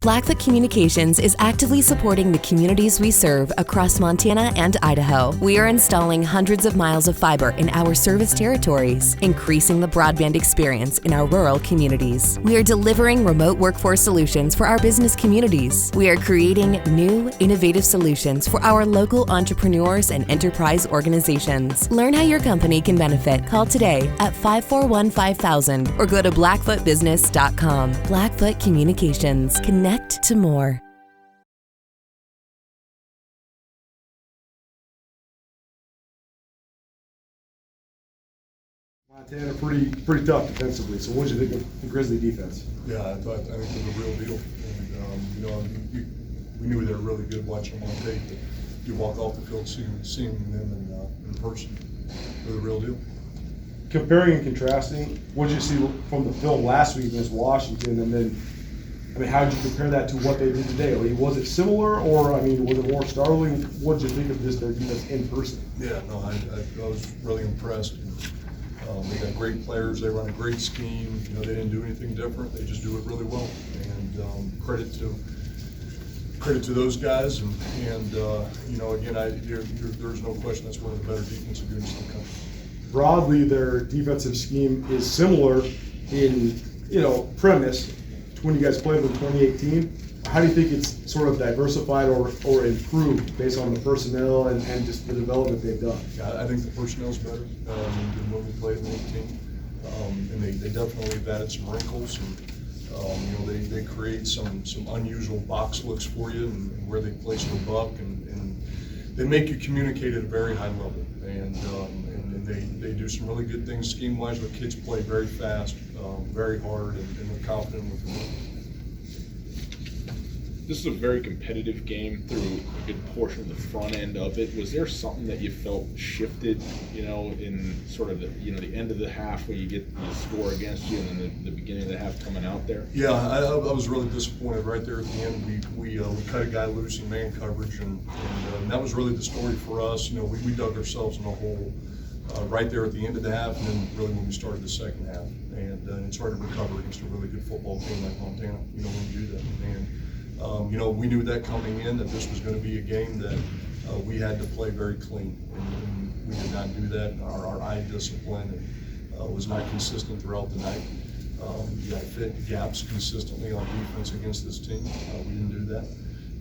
Blackfoot Communications is actively supporting the communities we serve across Montana and Idaho. We are installing hundreds of miles of fiber in our service territories, increasing the broadband experience in our rural communities. We are delivering remote workforce solutions for our business communities. We are creating new, innovative solutions for our local entrepreneurs and enterprise organizations. Learn how your company can benefit. Call today at 541-5000 or go to blackfootbusiness.com. Blackfoot Communications. Connect to more. Montana pretty tough defensively. So what did you think of the Grizzly defense? Yeah, I think it was a real deal. And we knew they were really good watching them on tape. But you walk off the field seeing them in person. They're the real deal. Comparing and contrasting, what did you see from the film last week against Washington, and then, how did you compare that to what they did today? Was it similar, or was it more startling? What did you think of their defense in person? Yeah, no, I was really impressed. They got great players. They run a great scheme. They didn't do anything different. They just do it really well. And credit to those guys. And again, there's no question that's one of the better defensive units in the country. Broadly, their defensive scheme is similar in premise to when you guys played them in 2018. How do you think it's sort of diversified or improved based on the personnel and just the development they've done? Yeah, I think the personnel's better than when we played in 18. And they definitely have added some wrinkles, and they create some unusual box looks for you and where they place the buck, and they make you communicate at a very high level. And they do some really good things scheme-wise, where kids play very fast, very hard, and they're confident with the work. This is a very competitive game through a good portion of the front end of it. Was there something that you felt shifted, in sort of the end of the half where you get the score against you, and then the beginning of the half coming out there? Yeah, I was really disappointed right there at the end. We cut a guy loose in man coverage, and that was really the story for us. We dug ourselves in a hole right there at the end of the half, and then really when we started the second half. And it's hard to recover against a really good football team like Montana, when you do that. And we knew that coming in, that this was going to be a game that we had to play very clean, and we did not do that. Our eye discipline was not consistent throughout the night. You got to fit gaps consistently on defense against this team. We didn't do that.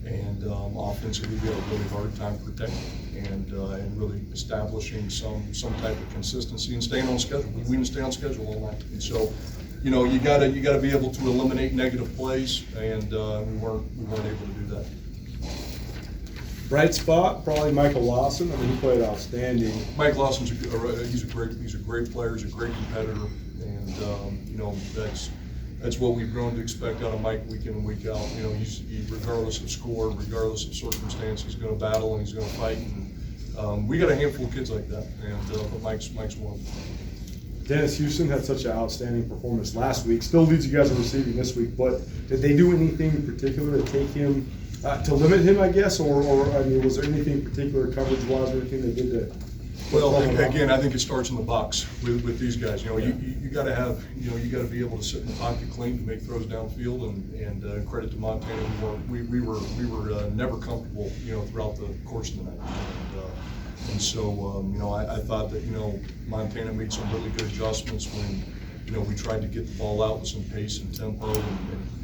And offensively, we had a really hard time protecting and really establishing some type of consistency and staying on schedule. We didn't stay on schedule all night, and so you got to be able to eliminate negative plays, and we weren't able to do that. Bright spot, probably Michael Lawson. He played outstanding. Mike Lawson's he's a great player. He's a great competitor, and that's what we've grown to expect out of Mike week in and week out. He's regardless of score, regardless of circumstance, he's going to battle and he's going to fight. And we got a handful of kids like that, but Mike's one of them. Dennis Houston had such an outstanding performance last week. Still leads you guys in receiving this week, but did they do anything in particular to take him, to limit him, I guess, or was there anything particular coverage-wise or anything they did to? Well, again, I think it starts in the box with these guys. You got to have, you got to be able to sit in the pocket clean to make throws downfield, and credit to Montana, we were never comfortable, throughout the course of the night. And so, I thought that, Montana made some really good adjustments when, we tried to get the ball out with some pace and tempo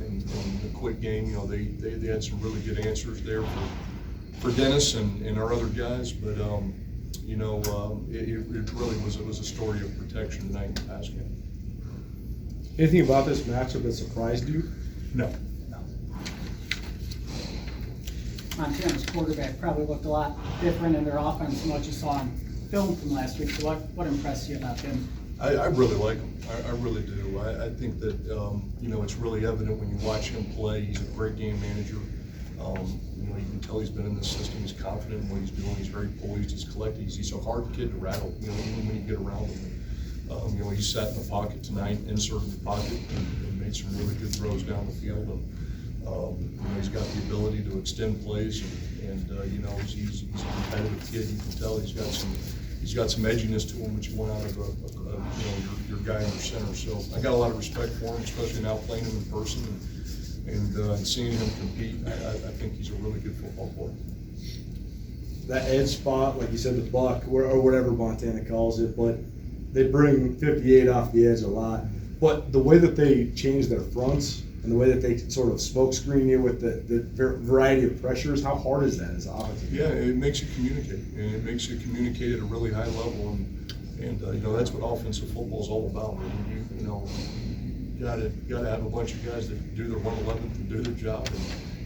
and a quick game. They had some really good answers there for Dennis and our other guys, but it really was a story of protection tonight in the pass game. Anything about this matchup that surprised you? No. Montana's quarterback probably looked a lot different in their offense than what you saw on film from last week. So what impressed you about him? I really like him. I really do. I think that it's really evident when you watch him play. He's a great game manager. You can tell he's been in this system. He's confident in what he's doing. He's very poised. He's collected. He's a hard kid to rattle. Even when you get around him. He sat in the pocket tonight, inserted the pocket, and made some really good throws down the field. And he's got the ability to extend plays, and he's a competitive kid. You can tell he's got some edginess to him, which you want out of your guy in your center. So I got a lot of respect for him, especially now playing him in person. And and seeing him compete, I think he's a really good football player. That edge spot, like you said, the buck, or whatever Montana calls it, but they bring 58 off the edge a lot. But the way that they change their fronts and the way that they sort of smoke screen you with the variety of pressures, how hard is that as an offensive? Yeah, it makes you communicate, and it makes you communicate at a really high level, and you know, that's what offensive football is all about. I mean, you gotta have a bunch of guys that do their 111th and do their job,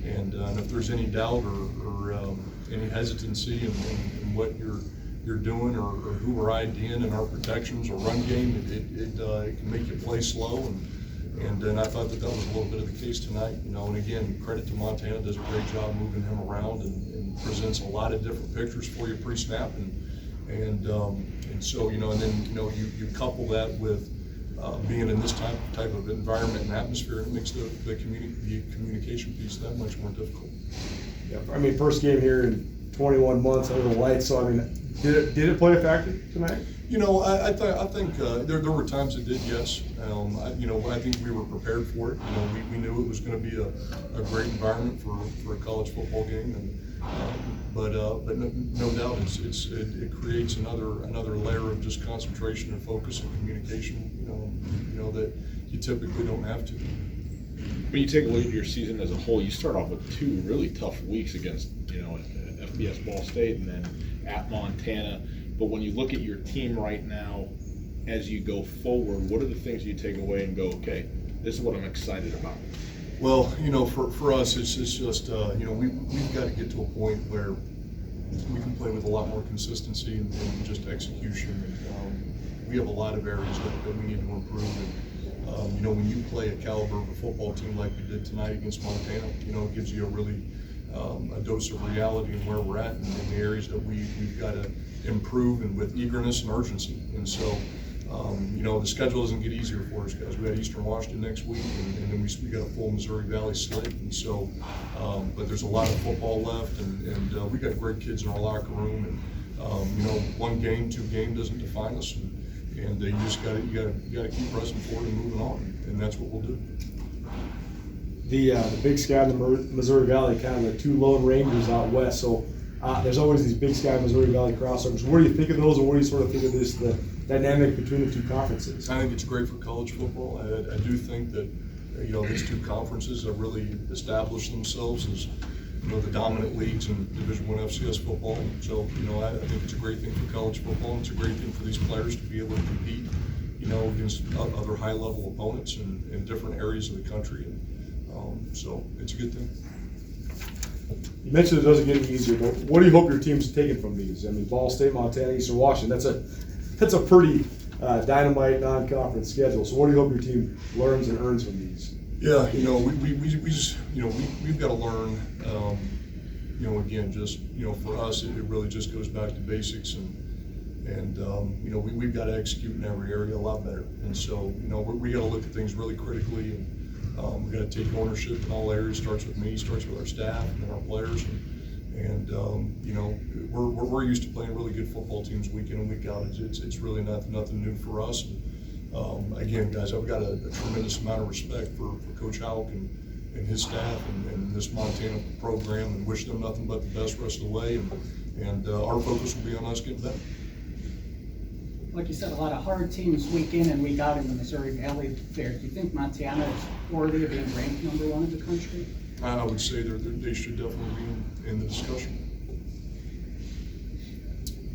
and if there's any doubt or any hesitancy in what you're doing or who we're IDing in our protections or run game, it can make you play slow, and I thought that was a little bit of the case tonight. You know, and again, credit to Montana, does a great job moving him around and presents a lot of different pictures for you pre-snap, and so, you know, and then, you know, you couple that with being in this type of environment and atmosphere, it makes the communication piece that much more difficult. Yeah, I mean, first game here in 21 months under the lights, so I mean, did it play a factor tonight? You know, I think there were times it did, yes. You know, I think we were prepared for it. You know, we knew it was going to be a great environment for a college football game, and but no doubt it creates another layer of just concentration and focus and communication. You know that you typically don't have to. When you take a look at your season as a whole, you start off with 2 really tough weeks against, you know, FBS Ball State and then at Montana. But when you look at your team right now, as you go forward, what are the things you take away and go, okay, this is what I'm excited about? Well, you know, for us, it's just, you know, we've got to get to a point where we can play with a lot more consistency and just execution. We have a lot of areas that we need to improve. And, you know, when you play a caliber of a football team like we did tonight against Montana, you know, it gives you a really a dose of reality in where we're at and in the areas that we've got to improve, and with eagerness and urgency. And so, you know, the schedule doesn't get easier for us, guys. We got Eastern Washington next week, and then we got a full Missouri Valley slate. And so, but there's a lot of football left, and we got great kids in our locker room. And you know, 1 game, 2 games doesn't define us, and you just got to keep pressing forward and moving on, and that's what we'll do. The Big Sky and the Missouri Valley, kind of the 2 lone rangers out west. So there's always these Big Sky Missouri Valley crossovers. What do you think of those, or what do you sort of think of this, the dynamic between the 2 conferences? I think it's great for college football. I do think that, you know, these 2 conferences have really established themselves as, you know, the dominant leagues in Division I FCS football. So, you know, I think it's a great thing for college football, and it's a great thing for these players to be able to compete, you know, against other high-level opponents in different areas of the country. And, so it's a good thing. You mentioned it doesn't get any easier, but what do you hope your team's taking from these? I mean, Ball State, Montana, Eastern Washington, that's a pretty dynamite non-conference schedule. So what do you hope your team learns and earns from these? Yeah, you know, we just, you know, we've got to learn, you know, again, just, you know, for us, it really just goes back to basics, and you know, we've got to execute in every area a lot better. And so, you know, we got to look at things really critically, and we've got to take ownership in all areas. Starts with me, starts with our staff and our players, and you know, we're used to playing really good football teams week in and week out. It's really nothing new for us. And, again, guys, I've got a tremendous amount of respect for Coach Hauck and his staff and this Montana program, and wish them nothing but the best rest of the way. And our focus will be on us getting better. Like you said, a lot of hard teams week in and week out in the Missouri Valley there. Do you think Montana is worthy of being ranked #1 in the country? I would say they should definitely be in the discussion.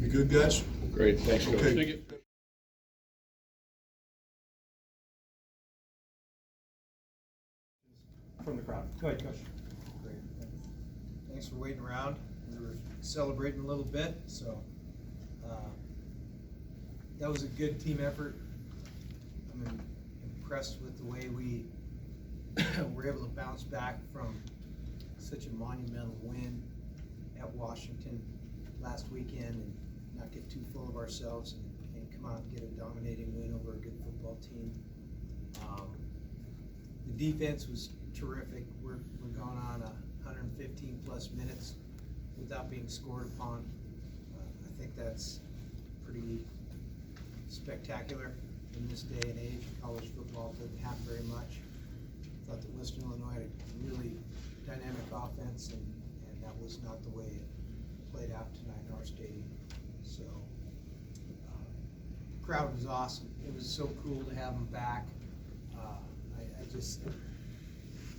We good, guys? Great, thanks, Coach. Okay. Thank you. From the crowd. Go ahead, Coach. Great. Thanks for waiting around. We were celebrating a little bit, so that was a good team effort. I'm impressed with the way we were able to bounce back from such a monumental win at Washington last weekend and not get too full of ourselves and come out and get a dominating win over a good football team. The defense was terrific. We're going on 115 plus minutes without being scored upon. I think that's pretty spectacular in this day and age. College football doesn't happen very much. I thought that Western Illinois had a really offense, and that was not the way it played out tonight in our stadium. So, the crowd was awesome. It was so cool to have them back. I just, you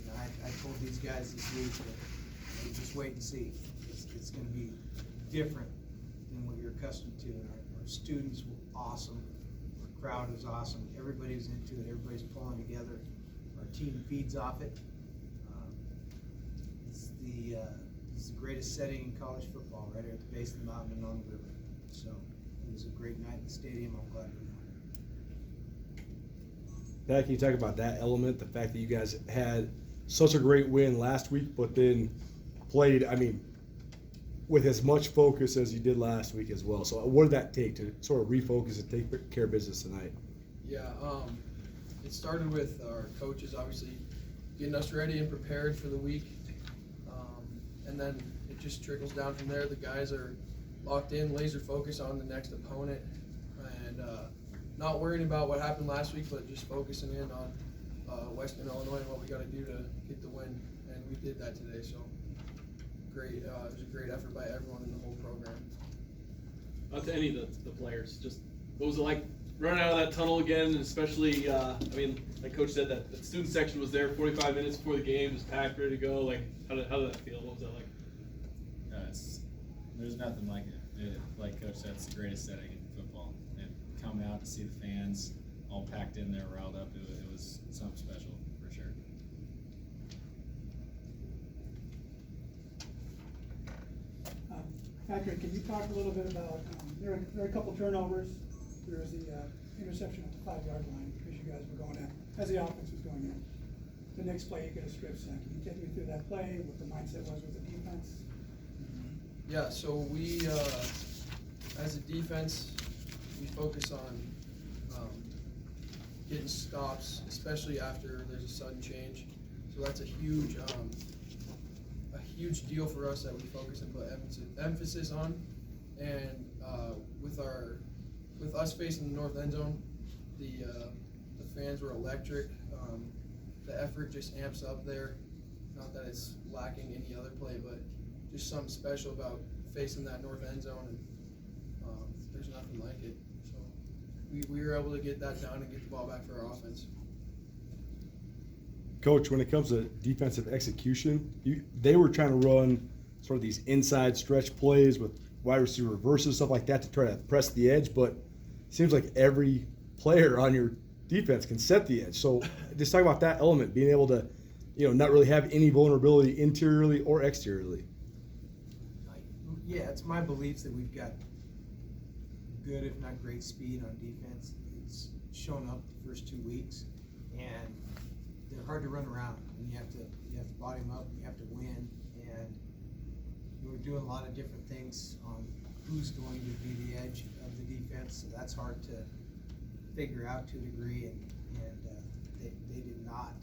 know, I told these guys this week that you just wait and see. It's going to be different than what you're accustomed to. And our students were awesome. Our crowd is awesome. Everybody's into it. Everybody's pulling together. Our team feeds off it. It's the greatest setting in college football, right at the base of the mountain and on the river. So it was a great night in the stadium. I'm glad we won. Pat, can you talk about that element, the fact that you guys had such a great win last week, but then played, I mean, with as much focus as you did last week as well. So what did that take to sort of refocus and take care of business tonight? Yeah, it started with our coaches obviously getting us ready and prepared for the week. And then it just trickles down from there. The guys are locked in, laser focused on the next opponent, and not worrying about what happened last week, but just focusing in on Western Illinois and what we got to do to get the win. And we did that today, so great. It was a great effort by everyone in the whole program. To any of the players, just what was it like running out of that tunnel again, and especially, I mean, like Coach said, that student section was there 45 minutes before the game, just packed, ready to go. Like, how did that feel? What was that like? There's nothing like it. Like Coach said, it's the greatest setting in football. And coming out to see the fans all packed in there, riled up, it was something special for sure. Patrick, can you talk a little bit about, there are a couple turnovers. There was the interception at the 5-yard line because you guys were going in, as the offense was going in. The next play, you get a strip sack. Can you take me through that play, what the mindset was with the defense? Yeah, so we, as a defense, we focus on getting stops, especially after there's a sudden change. So that's a huge deal for us that we focus and put emphasis on. And with us facing the north end zone, the fans were electric. The effort just amps up there. Not that it's lacking any other play, but just something special about facing that north end zone, and there's nothing like it. So we were able to get that down and get the ball back for our offense. Coach, when it comes to defensive execution, they were trying to run sort of these inside stretch plays with wide receiver reverses, stuff like that to try to press the edge, but it seems like every player on your defense can set the edge. So just talk about that element, being able to, not really have any vulnerability interiorly or exteriorly. Yeah, it's my belief that we've got good, if not great, speed on defense. It's shown up the first 2 weeks, and they're hard to run around. And you have to body them up. You have to win, and we're doing a lot of different things on who's going to be the edge of the defense. So that's hard to figure out to a degree, and they did not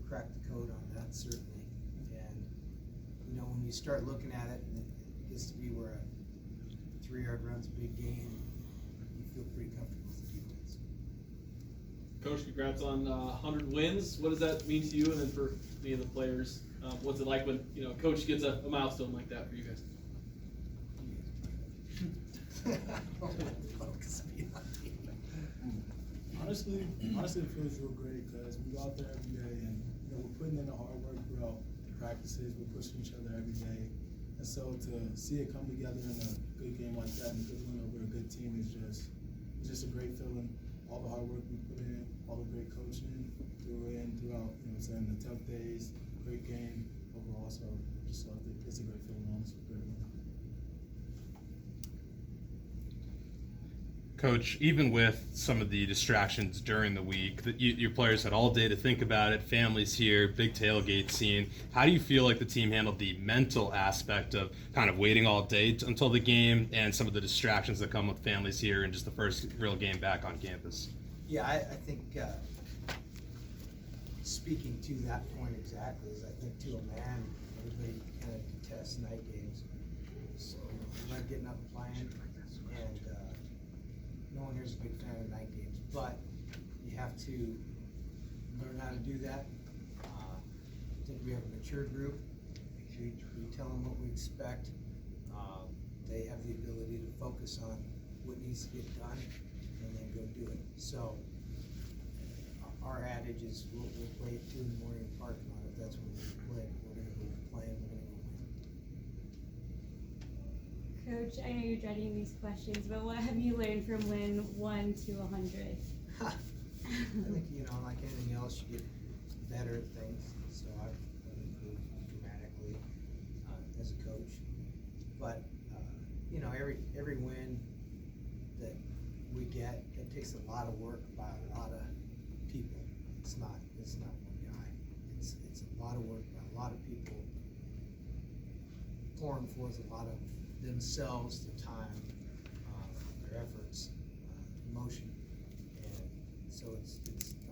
crack the code on that, certainly. And when you start looking at it, and it gets to be where a 3-yard run's a big gain, you feel pretty comfortable with the defense. Coach, congrats on 100 wins. What does that mean to you, and then for any of the players? What's it like when a coach gets a milestone like that for you guys? Honestly, it feels real great because we go out there every day and we're putting in the hard work throughout the practices. We're pushing each other every day, and so to see it come together in a good game like that and a good win over a good team is just a great feeling. All the hard work we put in, all the great coaching throughout, the tough days, great game overall. So just it's a great feeling, honestly. Great win. Coach, even with some of the distractions during the week, your players had all day to think about it, families here, big tailgate scene. How do you feel like the team handled the mental aspect of kind of waiting all day until the game and some of the distractions that come with families here and just the first real game back on campus? Yeah, I think speaking to that point exactly is I think to a man, everybody kind of detests night games. So we like getting up and playing, and no one here's a big fan of night games, but you have to learn how to do that. I think we have a mature group, We tell them what we expect. They have the ability to focus on what needs to get done and then go do it. So our adage is we'll play at 2 in the morning in the parking lot if that's what we're going to play. We're going to go play and we're going to go win. Coach, I know you're dreading these questions, but what have you learned from win 1 to 100? I think, like anything else, you get better at things. So I've improved dramatically as a coach. But, every win that we get, it takes a lot of work by a lot of people. It's not one guy. It's a lot of work by a lot of people pouring forth a lot of themselves, their time, their efforts, emotion. And so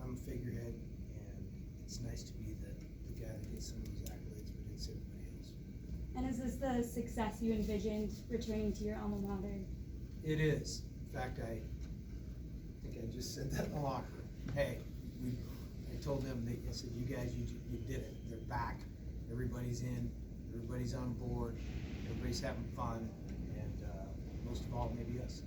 I'm a figurehead, and it's nice to be the guy that gets some of those accolades, but it's everybody else. And is this the success you envisioned returning to your alma mater? It is. In fact, I think I just said that in the locker room. Hey, I told them, I said, you guys, you did it. They're back. Everybody's in. Everybody's on board. Everybody's having fun. And most of all, maybe us.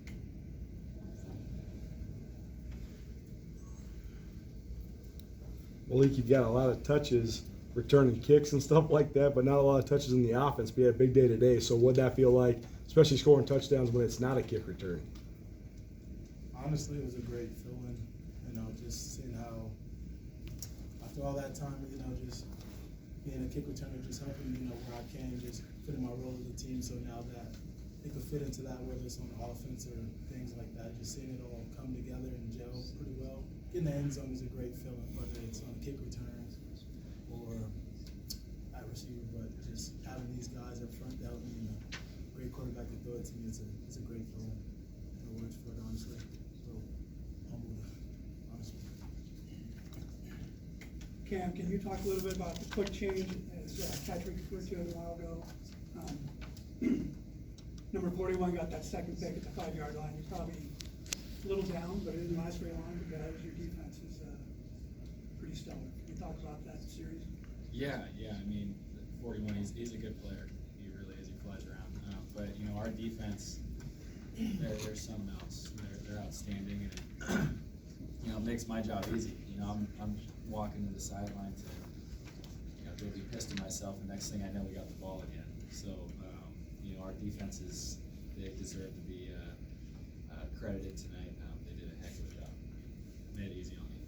Malik, you've got a lot of touches, returning kicks and stuff like that, but not a lot of touches in the offense. We had a big day today, so what'd that feel like, especially scoring touchdowns when it's not a kick return? Honestly, it was a great feeling, just seeing how, after all that time, just being a kick returner, just helping, where I can, just fit in my role with the team, so now that it could fit into that, whether it's on the offense or things like that, just seeing it all come together and gel pretty well. Getting the end zone is a great feeling, whether it's on a kick return or at receiver, but just having these guys up front that help me, great quarterback to throw it to me, it's a great feeling. No words for it, honestly. So humbled, honestly. Cam, can you talk a little bit about the quick change, as Patrick referred to it a while ago? Number 41 got that second pick at the 5-yard line. You're probably a little down, but it didn't last very long because your defense is pretty stellar. Can you talk about that series? Yeah. I mean, 41, he's a good player. He really is. He flies around. But our defense, they're something else. They're outstanding, and it makes my job easy. I'm walking to the sideline to go be pissed at myself, and next thing I know, we got the ball again. So our defenses, they deserve to be credited tonight. They did a heck of a job. Made it easy on me.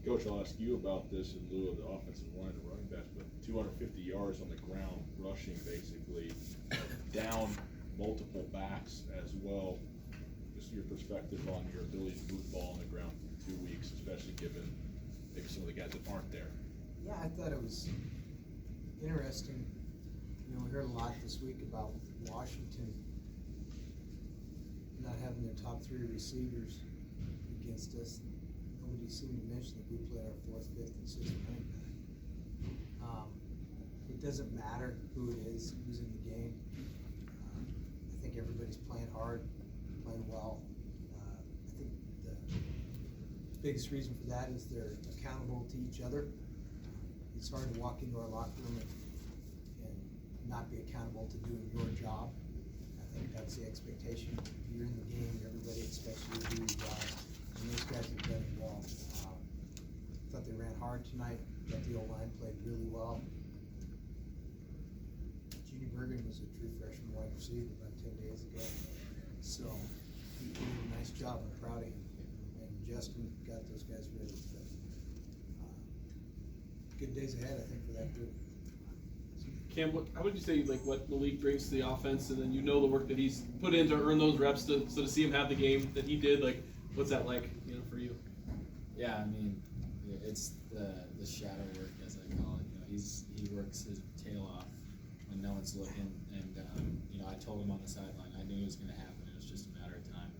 Coach, I'll ask you about this in lieu of the offensive line and running backs, but 250 yards on the ground, rushing basically, down multiple backs as well. Just your perspective on your ability to move the ball on the ground for 2 weeks, especially given maybe some of the guys that aren't there. Yeah, I thought it was interesting. We heard a lot this week about Washington not having their top 3 receivers against us. Nobody seemed to mention that we played our 4th, 5th, and 6th running back. It doesn't matter who it is, who's in the game. I think everybody's playing hard, playing well. I think the biggest reason for that is they're accountable to each other. It's hard to walk into our locker room and not be accountable to doing your job. I think that's the expectation. If you're in the game, everybody expects you to do your job, and those guys have done it well. I thought they ran hard tonight. Thought the O-line played really well. Judy Bergen was a true freshman wide receiver about 10 days ago, so he did a nice job. I'm proud of him. And Justin got those guys ready. But, good days ahead, I think, for that group. Cam, how would you say what Malik brings to the offense, and then the work that he's put in to earn those reps, so to see him have the game that he did, what's that like, for you? Yeah, I mean, it's the shadow work, as I call it. He works his tail off when no one's looking, and I told him on the sideline, I knew it was going to happen. It was just a matter of time.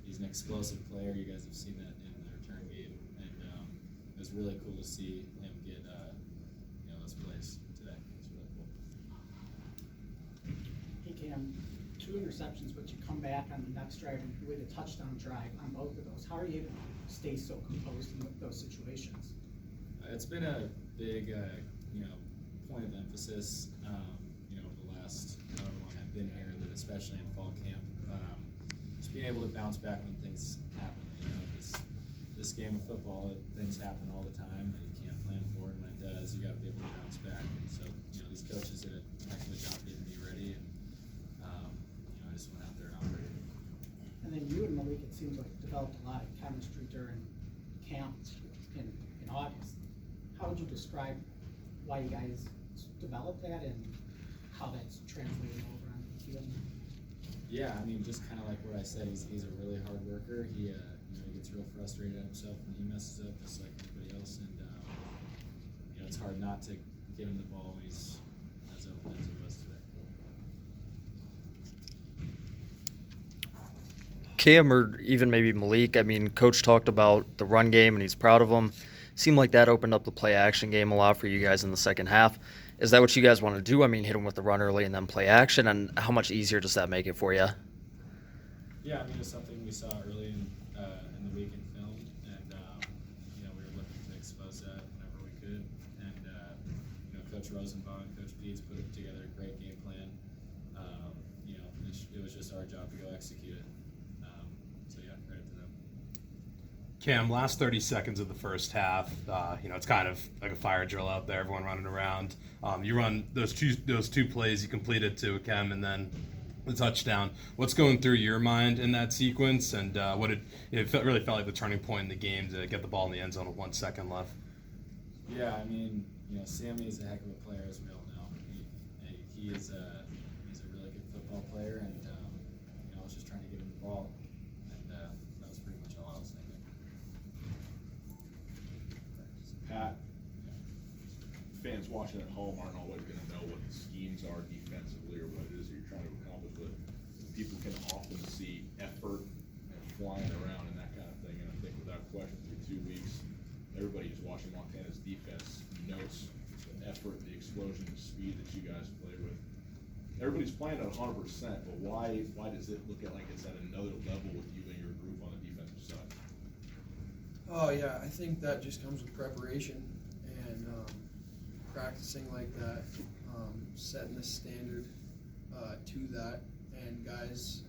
He's an explosive player. You guys have seen that in the return game, and it was really cool to see him get those plays today. It's really cool. Hey Cam, 2 interceptions, but you come back on the next drive and with a touchdown drive on both of those. How are you able to stay so composed in those situations? It's been a big, point of emphasis, you know, the last however long I've been here, and especially in fall camp, just being able to bounce back when things happen. You know, this game of football, things happen all the time that you can't plan for, and when it does, you got to be able to bounce back. And so, you know, these coaches did a heck of a job getting me ready, and you know, I just went out there and operated. And then you and Malik, it seems like, developed a lot of chemistry during camp in August. How would you describe why you guys developed that and how that's translated over on the field? Yeah, I mean, just kind of like what I said, he's a really hard worker. He, you know, he gets real frustrated at himself when he messes up, just like everybody else. And you know, it's hard not to get him the ball when he's as open as he was today. Cam, or even maybe Malik, I mean, Coach talked about the run game and he's proud of them. Seemed like that opened up the play action game a lot for you guys in the second half. Is that what you guys want to do? I mean, hit them with the run early and then play action, and how much easier does that make it for you? Yeah, I mean, it's something we saw early in the week in film, and you know, we were looking to expose that whenever we could. And you know, Coach Rosenbaum and Coach Peets put together a great game plan. You know, it was just our job to go execute it. So yeah, credit to them. Cam, last 30 seconds of the first half, you know, it's kind of like a fire drill out there, everyone running around. You run those two plays you completed to Cam and then the touchdown. What's going through your mind in that sequence, and really felt like the turning point in the game to get the ball in the end zone with 1 second left? Yeah, I mean, you know, Sammy is a heck of a player, as we all know. He's a really good football player, and you know, I was just trying to give him the ball, and that was pretty much all I was thinking. Pat, fans watching at home aren't always going to know what the schemes are defensively or what it is that you're trying to accomplish, but people can often see effort and flying around and that kind of thing. And I think without question, through 2 weeks, everybody who's watching Montana's defense notes the effort, the explosion, the speed that you guys play with. Everybody's playing at 100%, but why does it look like it's at another level with you and your group on the defensive side? Oh yeah, I think that just comes with preparation and practicing like that, setting the standard to that, and guys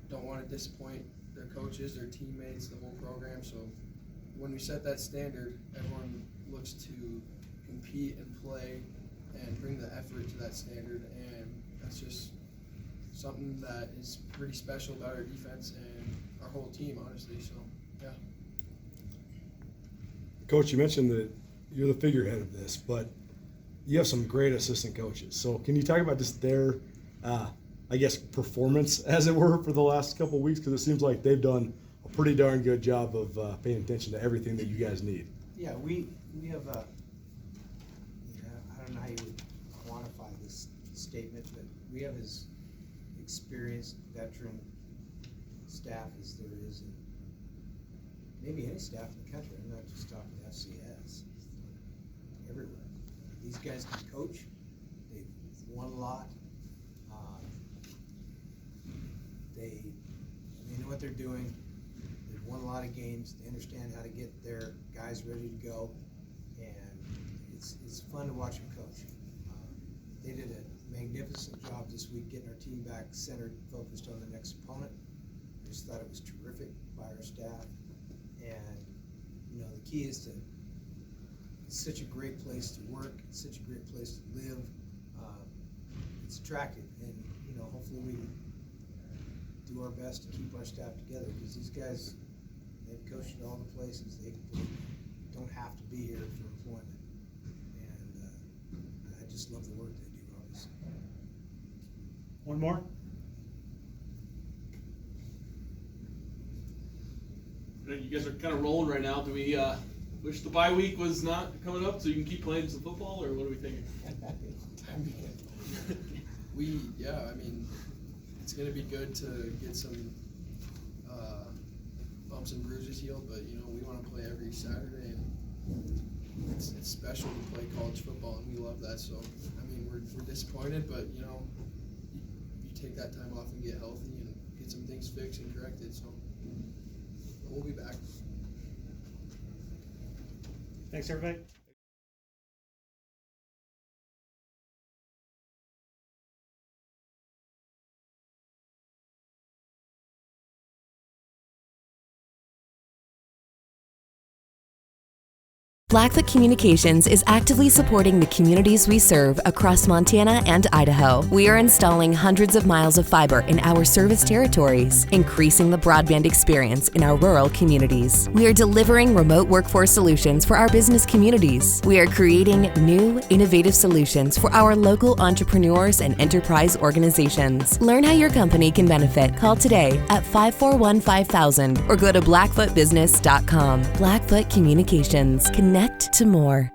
don't want to disappoint their coaches, their teammates, the whole program. So when we set that standard, everyone looks to compete and play and bring the effort to that standard, and that's just something that is pretty special about our defense and our whole team, honestly. So yeah. Coach, you mentioned that you're the figurehead of this, but you have some great assistant coaches. So can you talk about just their, I guess, performance, as it were, for the last couple of weeks? Because it seems like they've done a pretty darn good job of paying attention to everything that you guys need. Yeah, we have a, I don't know how you would quantify this statement, but we have as experienced veteran staff as there is in maybe any staff in the country. I'm not just talking FCS, everywhere. These guys can coach. They've won a lot. They know what they're doing. They've won a lot of games. They understand how to get their guys ready to go, and it's fun to watch them coach. They did a magnificent job this week getting our team back centered, focused on the next opponent. I just thought it was terrific by our staff. And, you know, the key is to, it's such a great place to work, it's such a great place to live. It's attractive, and, you know, hopefully we can do our best to keep our staff together, because these guys, they've coached at all the places. They don't have to be here for employment. And I just love the work they do, obviously. One more? You guys are kind of rolling right now. Do we wish the bye week was not coming up so you can keep playing some football, or what are we thinking? Yeah, I mean, it's going to be good to get some bumps and bruises healed, but, you know, we want to play every Saturday, and it's special to play college football, and we love that. So, I mean, we're disappointed, but, you know, you take that time off and get healthy and get some things fixed and corrected, so we'll be back. Thanks, everybody. Blackfoot Communications is actively supporting the communities we serve across Montana and Idaho. We are installing hundreds of miles of fiber in our service territories, increasing the broadband experience in our rural communities. We are delivering remote workforce solutions for our business communities. We are creating new, innovative solutions for our local entrepreneurs and enterprise organizations. Learn how your company can benefit. Call today at 541-5000 or go to blackfootbusiness.com. Blackfoot Communications. Connect to more.